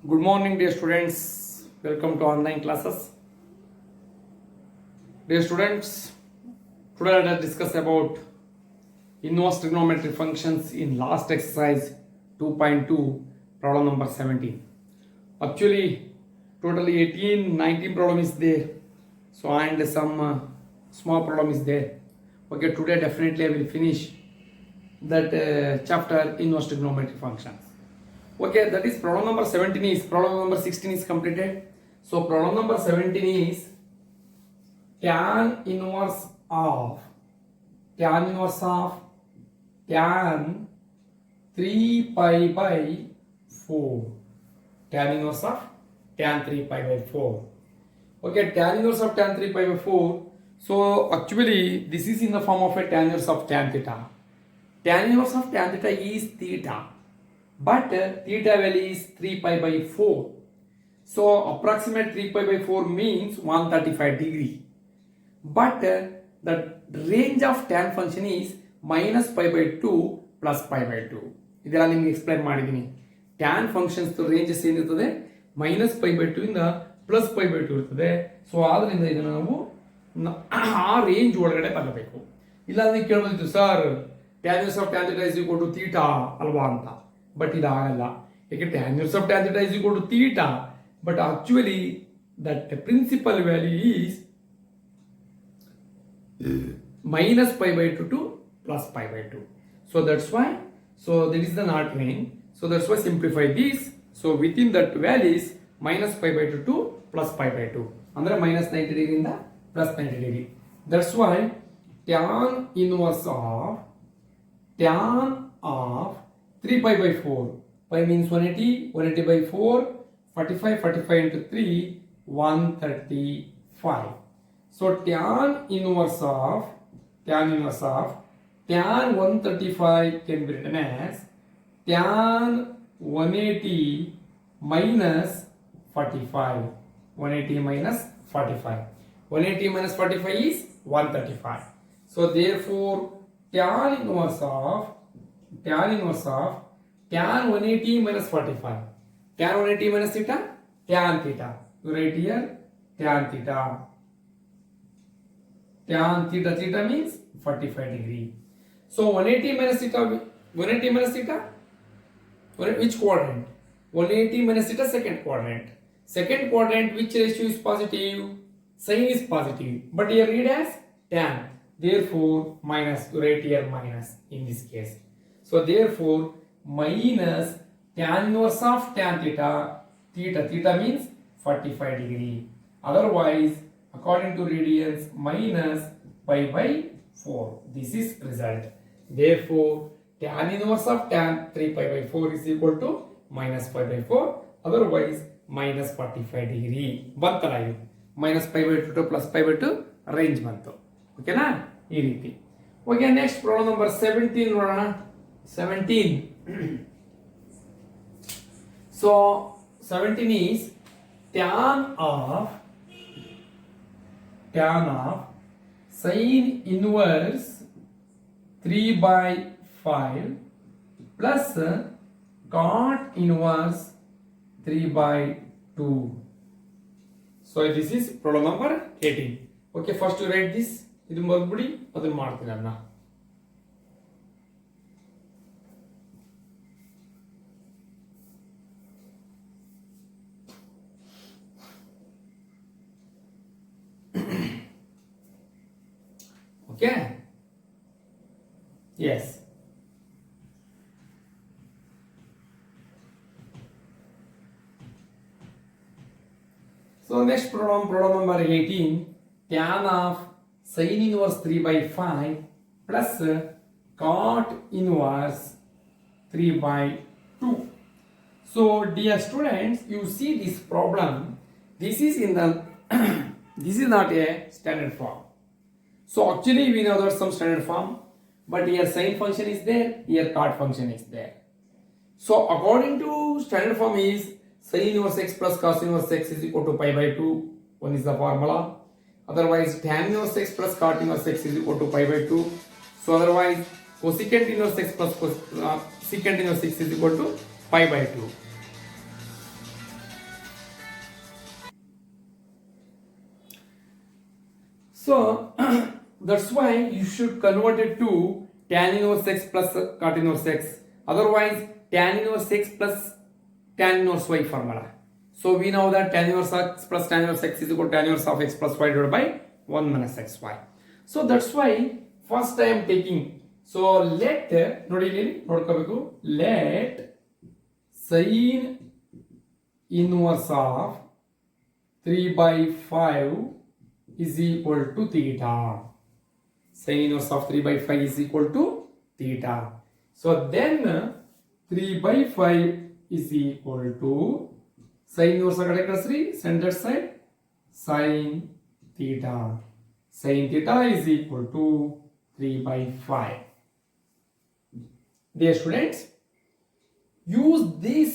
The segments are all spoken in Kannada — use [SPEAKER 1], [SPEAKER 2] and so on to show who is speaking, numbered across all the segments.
[SPEAKER 1] Good morning, dear students. Welcome to online classes. Dear students, today let us discuss about inverse trigonometric functions in last exercise 2.2, problem number 17. Actually, totally 18, 19 problem is there. So, and some small problem is there. Okay, today definitely I will finish that chapter inverse trigonometric functions. Okay, that is problem number 17 is, problem number 16 is completed. So problem number 17 is tan inverse of tan 3 pi by 4. Tan inverse of tan 3 pi by 4. Okay, tan inverse of tan 3 pi by 4. So actually this is in the form of a tan inverse of tan theta. Tan inverse of tan theta is theta. But theta value is 3 pi by 4. So approximate 3 pi by 4 means 135 degree. But the range of tan function is minus pi by 2 plus pi by 2. ಇದೆಲ್ಲ ನಿಮಗೆ ಎಕ್ಸ್ಪ್ಲೈನ್ ಮಾಡಿದ್ದೀನಿ. ಟ್ಯಾನ್ ಫಂಕ್ಷನ್ಸ್ ರೇಂಜಸ್ ಏನಿರ್ತದೆ ಮೈನಸ್ ಪೈ ಬೈ 2 ಇಂದ ಪ್ಲಸ್ ಪೈ ಬೈ 2 ಇರ್ತದೆ. ಸೊ ಆದ್ರಿಂದ ಇದನ್ನು ನಾವು ಆ ರೇಂಜ್ ಒಳಗಡೆ ತಗೋಬೇಕು. ಇಲ್ಲ ಅಂದ್ರೆ ಕೇಳಬಹುದು sir tan inverse of tan theta is equal to theta ಅಲ್ವಾ ಅಂತ. But ಇದಾಗಲ್ಲ. ಯಾಕೆ tan inverse of tan theta is equal to theta, but actually that principal value is minus pi by 2 to plus pi by 2. So that's why, so that is the not range. So that's why simplify this. So within that value is minus pi by 2 to plus pi by 2. Andre minus 90 degree ಇಂದ plus 90 degree. That's why tan inverse of 3 pi by 4. Pi means 180, 180 by 4, 45, 45 into 3, 135. So tan inverse of tan 135 can be written as tan 180 minus 45. 180 minus 45. 180 minus 45 is 135. So therefore tan inverse of tan 180 minus 45. Tan 180 minus theta, tan theta. You write here tan theta. Tan theta means 45 degree. So 180 minus theta, which quadrant? 180 minus theta, second quadrant. Second quadrant, which ratio is positive? Sign is positive. But here read as tan. Therefore minus, you write here minus in this case. So therefore minus tan inverse of tan theta, theta means 45 degree. Otherwise, according to radians, minus pi by 4. This is result. Therefore, tan inverse of tan 3 pi by 4 is equal to minus pi by 4. Otherwise, minus 45 degree. Bantala idu. Minus pi by 2 to plus pi by 2 range bantu. Okay na? Ee reeti. Okay, next problem number 17 ನೋಡೋಣ. 17. So 17 is tan of sin inverse 3 by 5 plus cot inverse 3 by 2. So this is problem number 18. Okay, first you write this. ಇದು ಮರ್ಬಿಡಿ ಅದನ್ನ ಮಾಡ್ತೀನಿ ಅದನ್ನ. Okay? Yes. So next problem number 18, tan of sin inverse 3 by 5 plus cot inverse 3 by 2. So dear students, you see this problem. This is in the this is not a standard form. So actually we know there's some standard form, but here sin function is there, here cot function is there. So according to standard form is sin inverse x plus cos inverse x is equal to pi by 2. One is the formula. Otherwise tan inverse x plus cot inverse x is equal to pi by 2. So otherwise cosecant inverse x plus secant inverse x is equal to pi by 2. So that's why you should convert it to tan inverse x plus cot inverse x. Otherwise, tan inverse x plus tan inverse y formula. So we know that tan inverse x plus tan inverse x is equal to tan inverse of x plus y divided by 1 minus xy. So that's why first I am taking. So let sin inverse of 3 by 5 is equal to theta. Sin inverse of 3 by 5 is equal to theta. So then 3 by 5 is equal to sin inverse center side sin theta. Sin theta is equal to 3 by 5. Dear students, use this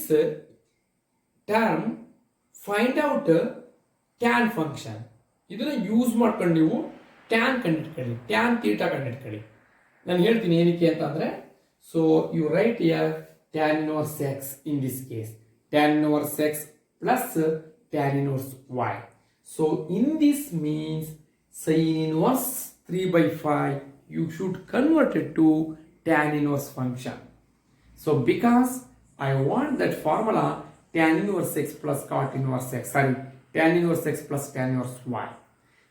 [SPEAKER 1] term, find out tan function. ಇದನ್ನ ಯೂಸ್ ಮಾಡ್ಕೊಂಡು ನೀವು ಟ್ಯಾನ್ ಕಂಡಿಟ್ಕೊಳ್ಳಿ, ಟ್ಯಾನ್ ಥೀಟಾ ಕಂಡಿಟ್ಕೊಳ್ಳಿ. ನಾನು ಹೇಳ್ತೀನಿ ಏನಕ್ಕೆ ಅಂತಂದ್ರೆ, so you write here tan inverse x in this case, tan inverse x plus tan inverse y. So in this means sin inverse 3 by 5 you should convert it to tan inverse function. So because I want that formula tan inverse x plus cot inverse x, tan inverse x plus tan inverse y.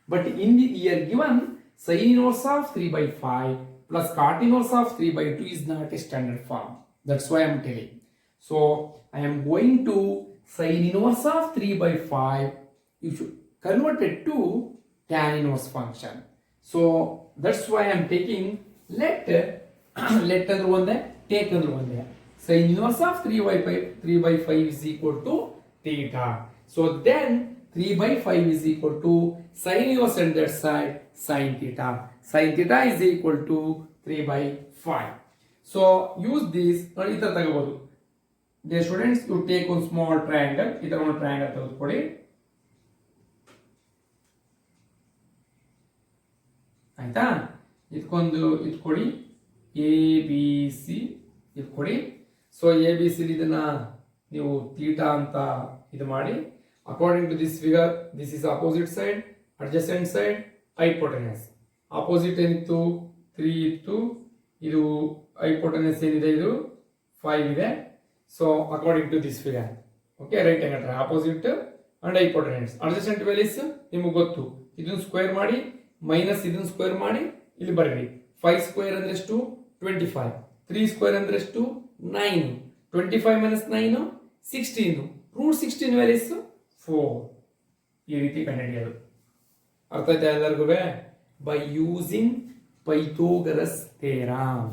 [SPEAKER 1] But in the here given sin inverse of 3 by 5 plus cot inverse of 3 by 2 is not a standard form. That's why I am telling. So I am going to sin inverse of 3 by 5, you should convert it to tan inverse function. So that's why I am taking let under one there, take under one there. Sin inverse of 3 by 5 is equal to theta. So then 3 by 5 is equal to sin inverse on that side sin theta. Sin theta is equal to 3 by 5. So use this. Dear students, you take one small triangle. Either one triangle. ಆಯ್ತಾ, ಇದಕ್ಕೊಂದು ಇದು ಕೊಡಿ, ಎ ಬಿ ಸಿ ಇದು ಕೊಡಿ. ಸೊ ಎ ಬಿ ಸಿ ಇದನ್ನ ನೀವು ಥೀಟಾ ಅಂತ ಇದು ಮಾಡಿ, according to this figure this is opposite side, adjacent side, hypotenuse. Opposite ಏನಿತ್ತು 3 ಇತ್ತು, ಇದು ಹೈಪೋಟೆನಸ್ ಏನಿದೆ ಇದು 5 ಇದೆ. So according to this figure okay, right hand opposite and hypotenuse. Adjacent values ನಿಮಗೆ ಗೊತ್ತು, ಇದನ್ನ ಸ್ಕ್ವೇರ್ ಮಾಡಿ ಮೈನಸ್ ಇದನ್ನ ಸ್ಕ್ವೇರ್ ಮಾಡಿ ಇಲ್ಲಿ ಬರೀರಿ. 5 ಸ್ಕ್ವೇರ್ ಅಂದ್ರೆ ಎಷ್ಟು 25, 3 ಸ್ಕ್ವೇರ್ ಅಂದ್ರೆ ಎಷ್ಟು 9, 25 ಮೈನಸ್ 9 16, ರೂಟ್ 16 ವ್ಯಾಲ್ಯೂಸ್ 4. ಈ ರೀತಿ ಕಂಡುಹಿಡಿಯೋದು. ಅರ್ಥ ಆಯ್ತಾ ಎಲ್ಲರಿಗೂ? By using Pythagoras theorem.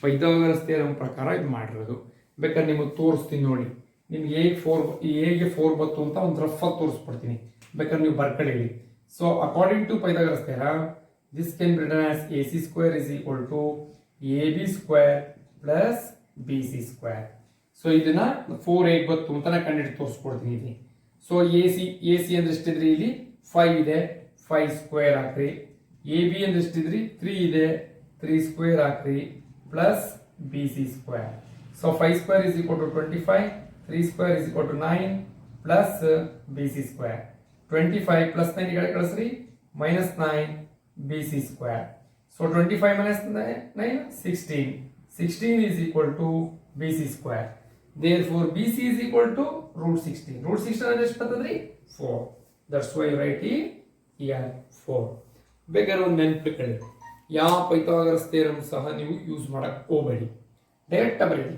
[SPEAKER 1] Pythagoras theorem ಪ್ರಕಾರ ಇದು ಮಾಡಿರೋದು. ಬೇಕಾದ್ರೆ ನಿಮಗೆ ತೋರಿಸ್ತೀನಿ ನೋಡಿ, ನಿಮ್ಗೆ ಹೇಗೆ 4 ಬತ್ತು ಅಂತ ಒಂದು ರಫ್ ಆಗಿ ತೋರಿಸ್ಬಿಡ್ತೀನಿ, ಬೇಕಾದ್ರೆ ನೀವು ಬರ್ಕೊಳ್ಳಿ. So according to Pythagoras theorem, this can be written as AC square is equal to AB square plus BC square. So ಇದನ್ನ 4 8 ಬತ್ತು ಅಂತ ನಾನು ಕಂಡುಹಿಡಿದು ತೋರಿಸ್ಕೊಡ್ತೀನಿ ಇಲ್ಲಿ. ಸೊ AC ಅಂದ್ರೆ ಎಷ್ಟಿದ್ರಿ ಇಲ್ಲಿ 5 ಇದೆ, 5 ಸ್ಕ್ವೇರ್ ಹಾಕ್ರಿ. AB ಅಂದ್ರೆ ಎಷ್ಟಿದ್ರಿ 3 ಇದೆ, 3 ಸ್ಕ್ವೇರ್ ಹಾಕ್ರಿ plus BC square. So 5 square is equal to 25, 3 square is equal to 9 plus BC square. 25 plus 9 ಈ ಕಡೆ ಕಳಿಸ್ರಿ, minus 9 BC square. So 25 minus 9 16. 16 is equal to BC square. Therefore BC is equal to root 16. Root 16 ಅಂದ್ರೆ ಎಷ್ಟು ಬರ್ತದ್ರಿ 4. That's why you write here 4. ಬೇಕಾದ್ರೆ ಒಂದು ನೆನಪಿಟ್ಕೊಳ್ಳಿ, ಯಾವ ಪೈಥಾಗರಸ್ ಥಿಯರಮ್ ಸಹ ನೀವು ಯೂಸ್ ಮಾಡಕ್ ಹೋಗಬೇಡಿ, ಡೈರೆಕ್ಟ್ ಬರೀರಿ.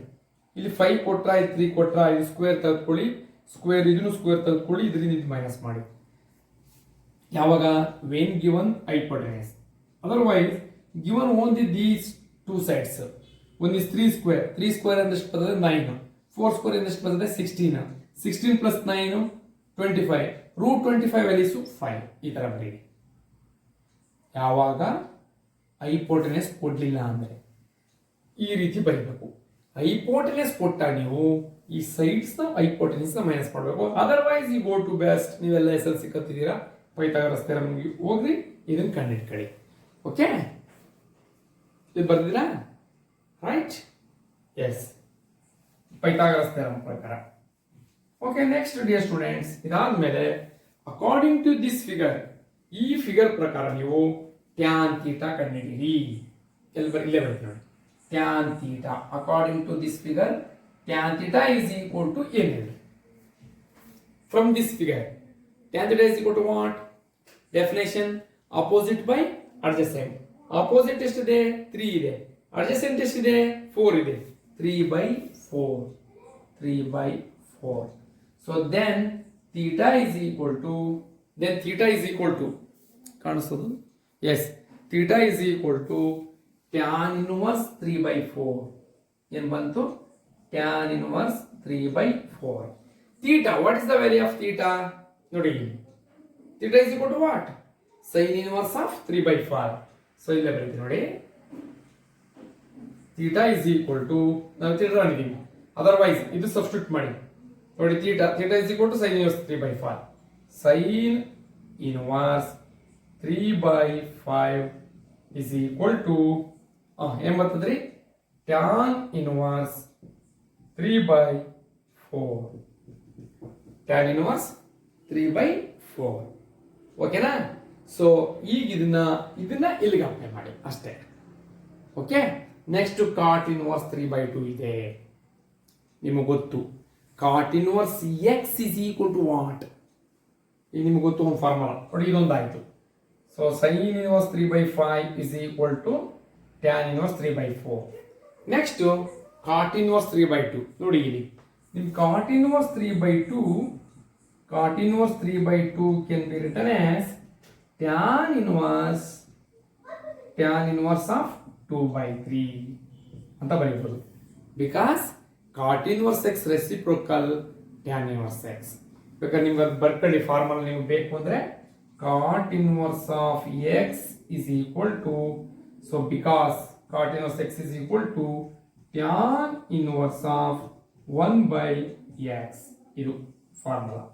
[SPEAKER 1] ಇಲ್ಲಿ 5 ಕೊಟ್ರ 3 ಕೊಟ್ರ ಇದು ಸ್ಕ್ವೇರ್ ತೆಗೆದುಕೊಳ್ಳಿ, ಸ್ಕ್ವೇರ್ ಇದನ್ನು ಸ್ಕ್ವೇರ್ ತೆಗೆದುಕೊಳ್ಳಿ, ಇದರಿಂದ ಇದು ಮೈನಸ್ ಮಾಡಿ. ಯಾವಾಗ when given hypotenuse. Otherwise given only these two sides, one is 3 square, 3 square ಅಂದ್ರೆ ಎಷ್ಟು ಬರ್ತದೆ 9, 4 square ಅಂದ್ರೆ ಎಷ್ಟು ಬರ್ತದೆ 16, 16 plus 9 25, root 25 ವ್ಯಾಲ್ಯೂಸ್ 5. ಈ ತರ ಬರೀರಿ. ಯಾವಾಗ ಹೈಪೋಟೆನಸ್ ಕೊಡ್ಲಿಲ್ಲ ಅಂದ್ರೆ ಈ ರೀತಿ ಬರೀಬೇಕು. ಹೈಪೋಟೆನಸ್ ಕೊಟ್ಟಾಗ ನೀವು ಈ ಸೈಡ್ಸ್ ನ ಹೈಪೋಟೆನಸ್ ನ ಮೈನಸ್ ಮಾಡಬೇಕು. Otherwise you go to best. ನೀವೆಲ್ಲ SLC ಕತ್ತಿದ್ದೀರಾ, ಪೈಥಾಗರಸ್ ಥಿಯರಮ್ ಹೋಗ್ರಿ, ಇದನ್ನ ಕಂಡಿಟ್ಕೊಳ್ಳಿ. ಓಕೆ, ಇದು ಬರ್ದಿರಾ ರೈಟ್? ಎಸ್, ಪೈಥಾಗರಸ್ ಥಿಯರಮ್ ಪ್ರಕಾರ. ಓಕೆ, ನೆಕ್ಸ್ಟ್ ಡಿಯರ್ ಸ್ಟೂಡೆಂಟ್ಸ್, ಇದಾದ್ಮೇಲೆ ಅಕಾರ್ಡಿಂಗ್ ಟು ದಿಸ್ ಫಿಗರ್ ಈ ಫಿಗರ್ ಪ್ರಕಾರ ನೀವು ಟ್ಯಾನ್ ಥೀಟಾ ಕಂಡುಹಿಡಿಯಿರಿ. ಇಲ್ಲೇ ಬರುತ್ತೆ ನೋಡಿ, tan theta according to this figure tan theta is equal to ಏನು ಹೇಳಿ? From this figure tan theta is equal to what? Definition opposite by adjacent. Opposite ಎಷ್ಟಿದೆ? 3 ಇದೆ. ಅಡ್ಜಸೆಂಟ್ ಎಷ್ಟಿದೆ? 4 ಇದೆ. 3/4. 3/4. So then theta is equal to ಕಾಣಿಸೋದು? Yes, theta is equal to tan inverse 3/4. ಏನು ಬಂತು? tan inverse 3/4. theta, what is the value of theta? ನೋಡಿ, theta is equal to what? sin inverse of 3/5. So ಇಲ್ಲೇ ಬರುತ್ತೆ ನೋಡಿ, theta is equal to, ನಾವು theta ಮಾಡಿದೀವಿ, ಅದರ್ವೈಸ್ ಇದು ಸಬ್ಸ್ಟಿಟ್ಯೂಟ್ ಮಾಡಿ ನೋಡಿ. theta is equal to sin inverse 3/5. sin inverse 3/5 is equal to ಏನ್ ಬರ್ತದ್ರಿ? tan inverse 3/4. tan inverse 3/4. ಓಕೆನಾ? ಸೊ ಈಗ ಇದನ್ನ ಇಲ್ಲಿಗೆ ಅಪ್ಲೈ ಮಾಡಿ ಅಷ್ಟೇ. ಓಕೆ, ನೆಕ್ಸ್ಟ್ ಕಾಟ್ ಇನ್ವರ್ಸ್ 3/2 ಇದೆ. ನಿಮಗೆ ಗೊತ್ತು cot inverse X is equal to what? ಈಗ ನಿಮ್ಗೆ ಗೊತ್ತು ಒಂದು ಫಾರ್ಮುಲಾ ನೋಡಿ, ಇದೊಂದಾಯ್ತು. So sine inverse 3/5 is equal to tan inverse 3/4. Next cot inverse 3/2 ನೋಡಿ. ಇಲ್ಲಿ ನಿಮ್ cot inverse 3/2 can be written as tan inverse of 2/3 ಅಂತ ಬರೀಬಹುದು. Because cot inverse X reciprocal tan inverse X. ಬೇಕಾದ್ರೆ ನಿಮ್ಗೆ ಬರ್ಕೊಳ್ಳಿ ಫಾರ್ಮಲ್ ನಿಮ್ಗೆ ಬೇಕು ಅಂದ್ರೆ cot inverse of X is equal to, so because cot inverse X is equal to tan inverse of 1/x. ಇದು formula.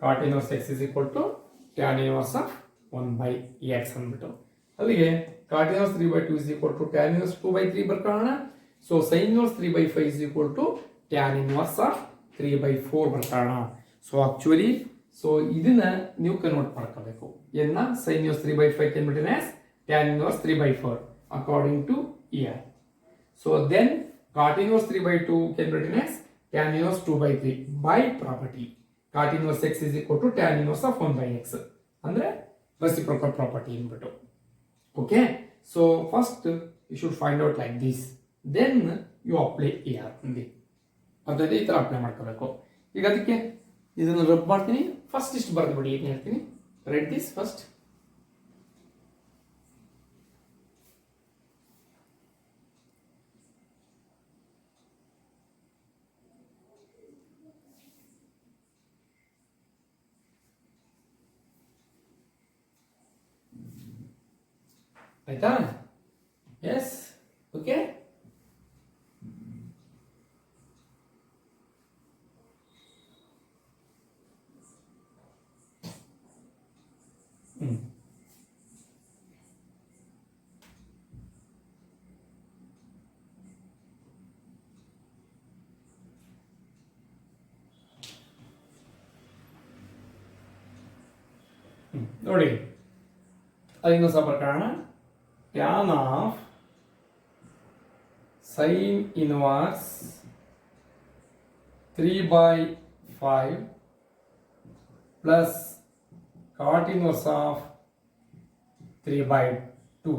[SPEAKER 1] Cot inverse X is equal to tan inverse of 1/x ಅಂದ್ಬಿಟ್ಟು ಅಲ್ಲಿಗೆ cot inverse 3/2 is equal to tan inverse 2/3 ಬರ್ಕೊಳ್ಳೋಣ. So sine inverse 3/5 is equal to tan inverse of 3/4 ಬರ್ಕೊಳ್ಳೋಣ. ಸೊ ಆಕ್ಚುಲಿ ಇದನ್ನ ನೀವು ಕನ್ವರ್ಟ್ ಮಾಡ್ಕೋಬೇಕು. ಏನ sine inverse 3/5 can be written as tan inverse 3/4 according to here. So then cot inverse 3/2 can be written as tan inverse 2/3 by property. Cot inverse x is equal to tan inverse of 1/x. ಅಂದ್ರೆ reciprocal property inbiಟ್ಟು. Okay, so first you should find out like this, then you apply here ಅಂದಿ. ಅದೇ ಈ ತರ ಅಪ್ಲೈ ಮಾಡ್ಕೋಬೇಕು. ಈಗ ಅದಕ್ಕೆ ಇದನ್ನ ರಬ್ ಮಾಡ್ತೀನಿ. ಫಸ್ಟ್ ಇಷ್ಟು ಬರೆದು ಬಿಡಿ. ಏನು ಹೇಳ್ತೀನಿ, ರೈಟ್ ದಿಸ್ ಫಸ್ಟ್. ಆಯ್ತಾ? Yes, okay. ನೋಡಿ, ಅದನ್ನು ಸಹ ಬರ್ಕೊಳ್ಳೋಣ. Tan of sine inverse 3/5 plus cot inverse of 3/2.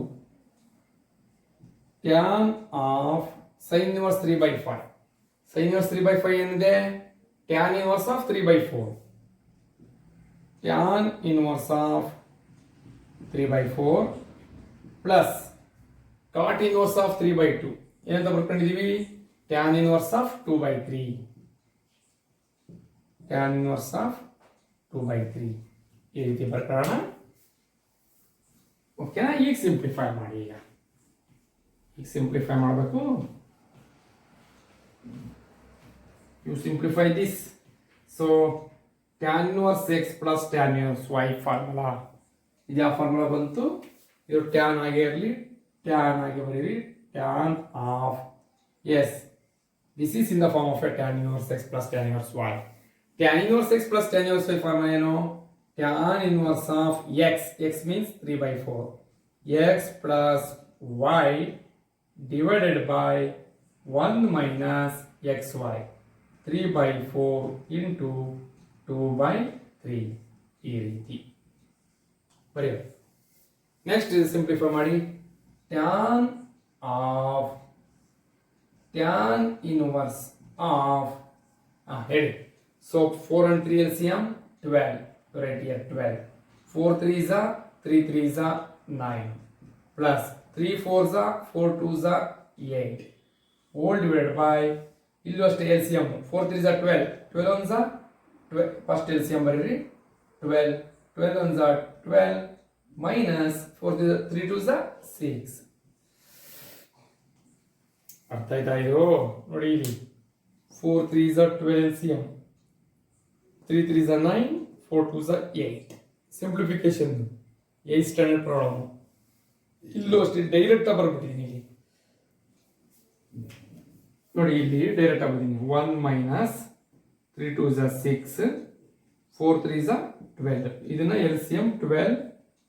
[SPEAKER 1] Tan of sine inverse 3/5. Sine inverse 3/5 ಏನಿದೆ? Tan inverse of 3/4. Tan inverse of 3/4 plus cot inverse of 3/2 ಏನಂತ ಬರ್ಕೊಂಡಿದೀವಿ? Tan inverse of 2/3. Tan inverse of 2/3 ಈ ರೀತಿ ಬರ್ಕೊಳ್ಳೋಣ. ಓಕೆನಾ? ಈಗ ಸಿಂಪ್ಲಿಫೈ ಮಾಡಿ. ಈಗ ಸಿಂಪ್ಲಿಫೈ ಮಾಡಬೇಕು. You simplify this. So tan inverse x plus tan inverse y formula. ಇದು ಯಾವ ಫಾರ್ಮುಲಾ ಬಂತು? ಇದು ಟ್ಯಾನ್ ಆಗೇ ಇರಲಿ, ಟ್ಯಾನ್ ಆಗಿ ಬರೀರಿ. Tan of, yes, this is in the form of a tan inverse x plus tan inverse y. Tan inverse x plus tan inverse y formula ಏನು? tan inverse of x means 3 by 4, x plus y divided by 1 minus xy, 3 by 4 into 2 by 3 ಈ ರೀತಿ ಬರೆಯೋದು. ನೆಕ್ಸ್ಟ್ ಸಿಂಪ್ಲಿಫೈ ಮಾಡಿ, ಟ್ಯಾನ್ ಇನ್ವರ್ಸ್ ಆಫ್ ಹೇಳಿ. So 4 and 3 LCM 12, right here 12, 4 3s are 3 3s are 9 plus 3 4s are 4 2s are 8 all divided by illu aste LCM 4 3s are 12, 12 ones are 12, first LCM bariri 12, 12 ones are 12 minus 3 2s are 6. ಅರ್ಥ ಆಯ್ತಾ ಇದು? ನೋಡಿ ಇಲ್ಲಿ 4 3s are 12 LCM, 3 3s are 9, 4 2s are 8. Simplification 8th standard problem. ಇಲ್ಲೂ ಅಷ್ಟೇ ಡೈರೆಕ್ಟ್ ಆಗಿ ಬರ್ಬಿಟ್ಟಿದ್ದೀನಿ ಇಲ್ಲಿ ನೋಡಿ, ಇಲ್ಲಿ direct ಆಗ್ಬಿಟ್ಟಿದ್ದೀನಿ. 1 minus 3 2s are 6, 4 3s are 12. ಇದನ್ನ LCM 12,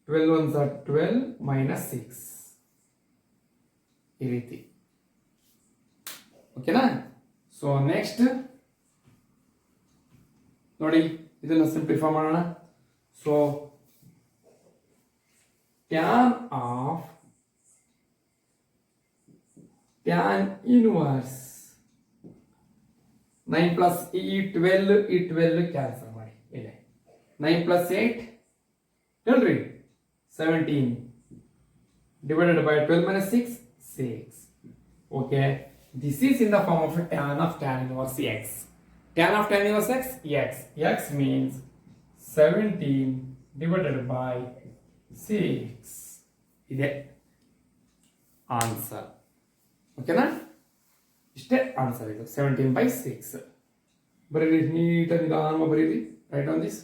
[SPEAKER 1] 12 ones are 12 minus 6 ಈ ರೀತಿ. ಓಕೆನಾ? ಸೊ ನೆಕ್ಸ್ಟ್ ನೋಡಿ, ಇದನ್ನ ಸಿಂಪ್ಲಿಫೈ ಮಾಡೋಣ. ಸೊ ಟ್ಯಾನ್ ಇನ್ವರ್ಸ್ 9 ಪ್ಲಸ್ ಈ 12 ಕ್ಯಾನ್ಸಲ್ ಮಾಡಿ. ಇದೆ 9 ಪ್ಲಸ್ 8 ಹೇಳ್ರಿ 17 divided by 12 minus 6 6. Okay, this is in the form of a tan inverse x. Tan of tan inverse x means 17 divided by 6. ಇದೆ ಆನ್ಸರ್. ಓಕೆನಾ? ಇಷ್ಟೇ ಆನ್ಸರ್ ಇದು, 17 by 6. ಬರೀರಿ ನೀಟಾಗಿ ನಿಧಾನವಾಗಿ ಬರೀರಿ. Right on this.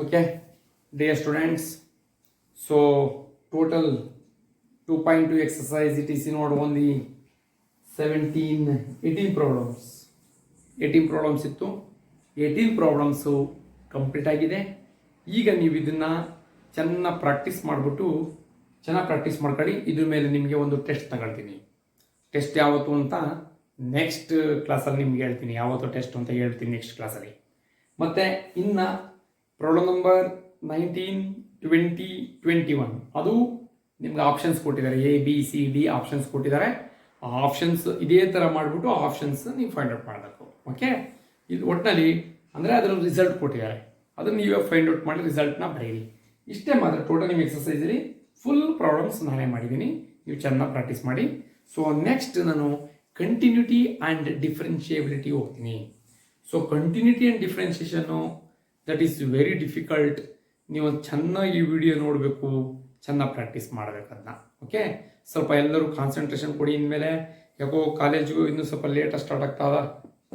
[SPEAKER 1] Okay, dear students, so total 2.2 exercise it is not only 18 problems. 18 problems ಇತ್ತು. 18 problems ಕಂಪ್ಲೀಟ್ ಆಗಿದೆ. ಈಗ ನೀವು ಇದನ್ನ ಚೆನ್ನಾಗಿ ಪ್ರಾಕ್ಟೀಸ್ ಮಾಡ್ಕೊಳ್ಳಿ. ಇದ್ರ ಮೇಲೆ ನಿಮಗೆ ಒಂದು ಟೆಸ್ಟ್ ತಗೊಳ್ತೀನಿ. ಟೆಸ್ಟ್ ಯಾವತ್ತು ಅಂತ ನೆಕ್ಸ್ಟ್ ಕ್ಲಾಸಲ್ಲಿ ನಿಮ್ಗೆ ಹೇಳ್ತೀನಿ. ಯಾವತ್ತು ಟೆಸ್ಟ್ ಅಂತ ಹೇಳ್ತೀನಿ ನೆಕ್ಸ್ಟ್ ಕ್ಲಾಸಲ್ಲಿ. ಮತ್ತು ಇನ್ನು ಪ್ರಾಬ್ಲಮ್ ನಂಬರ್ 19, 20, 21 ಅದು ನಿಮ್ಗೆ ಆಪ್ಷನ್ಸ್ ಕೊಟ್ಟಿದ್ದಾರೆ. ABCD ಆಪ್ಷನ್ಸ್ ಕೊಟ್ಟಿದ್ದಾರೆ. ಆ ಆಪ್ಷನ್ಸ್ ಇದೇ ಥರ ಮಾಡಿಬಿಟ್ಟು ಆ ಆಪ್ಷನ್ಸ್ ನೀವು ಫೈಂಡ್ ಔಟ್ ಮಾಡಬೇಕು. ಓಕೆ, ಇದು ಒಟ್ಟಿನಲ್ಲಿ ಅಂದರೆ ಅದರ ರಿಸಲ್ಟ್ ಕೊಟ್ಟಿದ್ದಾರೆ, ಅದನ್ನು ನೀವೇ ಫೈಂಡ್ ಔಟ್ ಮಾಡಿ ರಿಸಲ್ಟ್ನ ಬರೀರಿ. ಇಷ್ಟೇ ಮಾತ್ರ ಟೋಟಲ್ ನಿಮ್ಮ ಎಕ್ಸಸೈಸಲ್ಲಿ ಫುಲ್ ಪ್ರಾಬ್ಲಮ್ಸ್ ನಾನೇ ಮಾಡಿದ್ದೀನಿ. ನೀವು ಚೆನ್ನಾಗಿ ಪ್ರಾಕ್ಟೀಸ್ ಮಾಡಿ. ಸೊ ನೆಕ್ಸ್ಟ್ ನಾನು ಕಂಟಿನ್ಯೂಟಿ ಆ್ಯಂಡ್ ಡಿಫ್ರೆನ್ಷಿಯಬಿಲಿಟಿ ಹೋಗ್ತೀನಿ. ಸೊ ಕಂಟಿನ್ಯೂಟಿ ಆ್ಯಂಡ್ ಡಿಫ್ರೆನ್ಷಿಯೇಷನ್ನು ದಟ್ ಈಸ್ ವೆರಿ ಡಿಫಿಕಲ್ಟ್. ನೀವು ಚೆನ್ನಾಗಿ ಈ ವಿಡಿಯೋ ನೋಡಬೇಕು, ಚೆನ್ನಾಗಿ ಪ್ರಾಕ್ಟೀಸ್ ಮಾಡಬೇಕದನ್ನ. ಓಕೆ, ಸ್ವಲ್ಪ ಎಲ್ಲರೂ ಕಾನ್ಸಂಟ್ರೇಷನ್ ಕೊಡಿ. ಇನ್ಮೇಲೆ ಯಾಕೋ ಕಾಲೇಜಿಗೂ ಇನ್ನೂ ಸ್ವಲ್ಪ ಲೇಟಾಗಿ ಸ್ಟಾರ್ಟ್ ಆಗ್ತಾದ,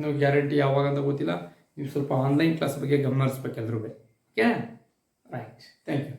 [SPEAKER 1] ನೀವು ಗ್ಯಾರಂಟಿ ಯಾವಾಗ ಅಂತ ಗೊತ್ತಿಲ್ಲ. ನೀವು ಸ್ವಲ್ಪ ಆನ್ಲೈನ್ ಕ್ಲಾಸ್ ಬಗ್ಗೆ ಗಮನ ಹರಿಸ್ಬೇಕು ಎಲ್ರೂ. Okay, right, thank you.